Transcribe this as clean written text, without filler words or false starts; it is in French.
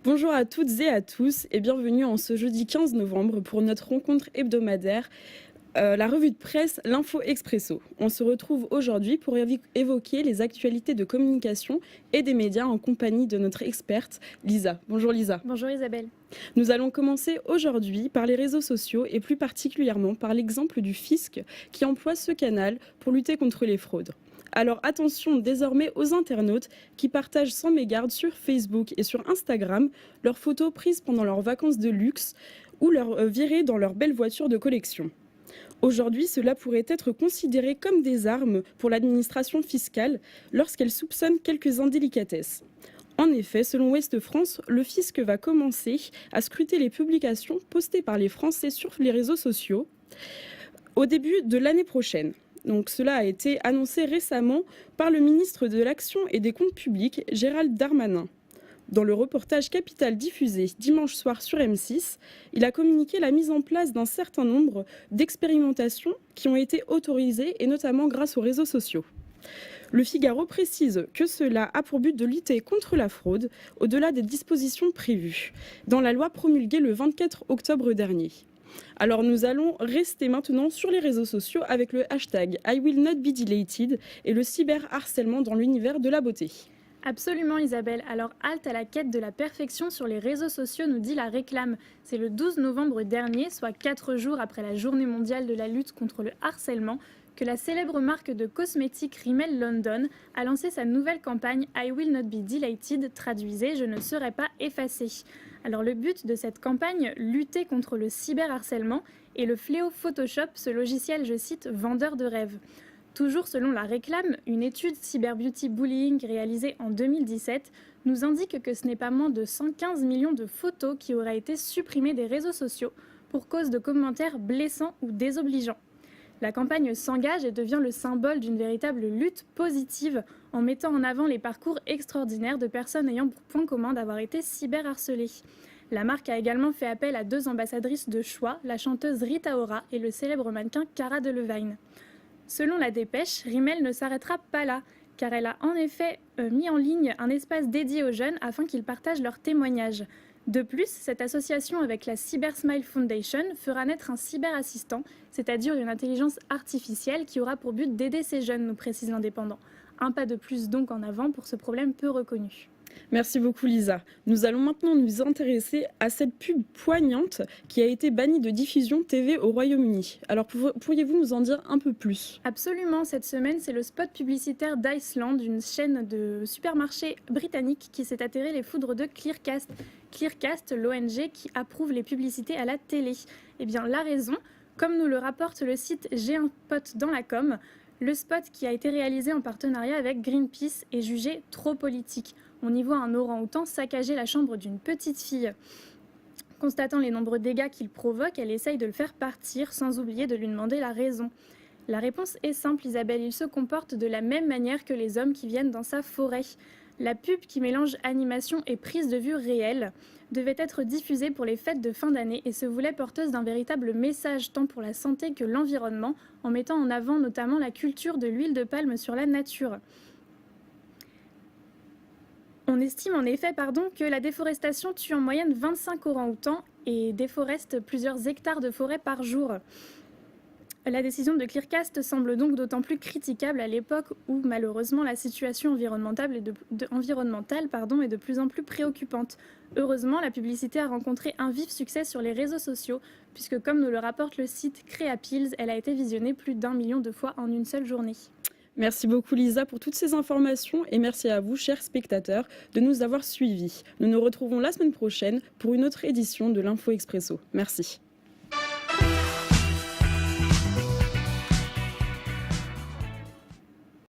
Bonjour à toutes et à tous et bienvenue en ce jeudi 15 novembre pour notre rencontre hebdomadaire, la revue de presse L'Info Expresso. On se retrouve aujourd'hui pour évoquer les actualités de communication et des médias en compagnie de notre experte Lisa. Bonjour Lisa. Bonjour Isabelle. Nous allons commencer aujourd'hui par les réseaux sociaux et plus particulièrement par l'exemple du fisc qui emploie ce canal pour lutter contre les fraudes. Alors attention désormais aux internautes qui partagent sans mégarde sur Facebook et sur Instagram leurs photos prises pendant leurs vacances de luxe ou leur virées dans leur belle voiture de collection. Aujourd'hui, cela pourrait être considéré comme des armes pour l'administration fiscale lorsqu'elle soupçonne quelques indélicatesses. En effet, selon Ouest France, le fisc va commencer à scruter les publications postées par les Français sur les réseaux sociaux au début de l'année prochaine. Donc, cela a été annoncé récemment par le ministre de l'Action et des Comptes publics, Gérald Darmanin. Dans le reportage Capital diffusé dimanche soir sur M6, il a communiqué la mise en place d'un certain nombre d'expérimentations qui ont été autorisées et notamment grâce aux réseaux sociaux. Le Figaro précise que cela a pour but de lutter contre la fraude au-delà des dispositions prévues dans la loi promulguée le 24 octobre dernier. Alors nous allons rester maintenant sur les réseaux sociaux avec le hashtag I will not be deleted et le cyberharcèlement dans l'univers de la beauté. Absolument Isabelle. Alors halte à la quête de la perfection sur les réseaux sociaux, nous dit la Réclame. C'est le 12 novembre dernier, soit 4 jours après la journée mondiale de la lutte contre le harcèlement, que la célèbre marque de cosmétiques Rimmel London a lancé sa nouvelle campagne I will not be deleted, traduisez je ne serai pas effacé. Alors le but de cette campagne, lutter contre le cyberharcèlement et le fléau Photoshop, ce logiciel, je cite, vendeur de rêves. Toujours selon la Réclame, une étude Cyberbeauty Bullying réalisée en 2017 nous indique que ce n'est pas moins de 115 millions de photos qui auraient été supprimées des réseaux sociaux pour cause de commentaires blessants ou désobligeants. La campagne s'engage et devient le symbole d'une véritable lutte positive en mettant en avant les parcours extraordinaires de personnes ayant pour point commun d'avoir été cyberharcelées. La marque a également fait appel à 2 ambassadrices de choix, la chanteuse Rita Ora et le célèbre mannequin Cara Delevingne. Selon la dépêche, Rimmel ne s'arrêtera pas là, car elle a en effet mis en ligne un espace dédié aux jeunes afin qu'ils partagent leurs témoignages. De plus, cette association avec la CyberSmile Foundation fera naître un cyberassistant, c'est-à-dire une intelligence artificielle qui aura pour but d'aider ces jeunes, nous précise l'Indépendant. Un pas de plus donc en avant pour ce problème peu reconnu. Merci beaucoup Lisa. Nous allons maintenant nous intéresser à cette pub poignante qui a été bannie de diffusion TV au Royaume-Uni. Alors pourriez-vous nous en dire un peu plus ? Absolument, cette semaine c'est le spot publicitaire d'Iceland, une chaîne de supermarchés britannique qui s'est atterré les foudres de Clearcast. Clearcast, l'ONG qui approuve les publicités à la télé. Eh bien la raison, comme nous le rapporte le site J'ai un pote dans la com, le spot qui a été réalisé en partenariat avec Greenpeace est jugé trop politique. On y voit un orang-outan saccager la chambre d'une petite fille. Constatant les nombreux dégâts qu'il provoque, elle essaye de le faire partir sans oublier de lui demander la raison. La réponse est simple Isabelle, il se comporte de la même manière que les hommes qui viennent dans sa forêt. La pub qui mélange animation et prise de vue réelle devait être diffusée pour les fêtes de fin d'année et se voulait porteuse d'un véritable message tant pour la santé que l'environnement, en mettant en avant notamment la culture de l'huile de palme sur la nature. On estime en effet que la déforestation tue en moyenne 25 orang-outans et déforeste plusieurs hectares de forêt par jour. La décision de Clearcast semble donc d'autant plus critiquable à l'époque où malheureusement la situation environnementale est de plus en plus préoccupante. Heureusement, la publicité a rencontré un vif succès sur les réseaux sociaux puisque comme nous le rapporte le site CreaPills, elle a été visionnée plus d'1 million de fois en une seule journée. Merci beaucoup Lisa pour toutes ces informations et merci à vous, chers spectateurs, de nous avoir suivis. Nous nous retrouvons la semaine prochaine pour une autre édition de l'Info Expresso. Merci.